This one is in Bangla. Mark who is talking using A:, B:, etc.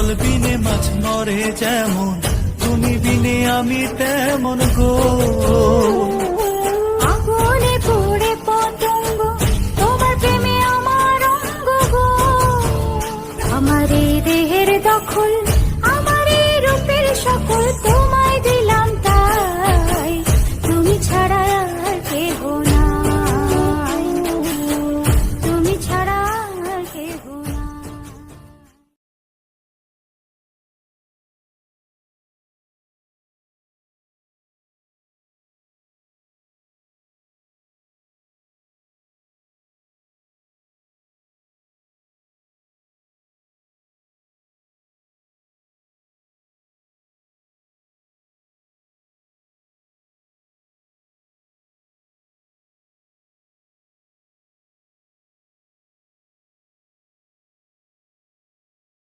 A: জল বিনে মাছ মরে যেমন, তুমি বিনে আমি তেমন গো।
B: আগুনে পুড়ে পতঙ্গ, তোমার প্রেমে আমার অঙ্গ গো। আমার এই দেহের দখল, আমার এই রূপের সকল তো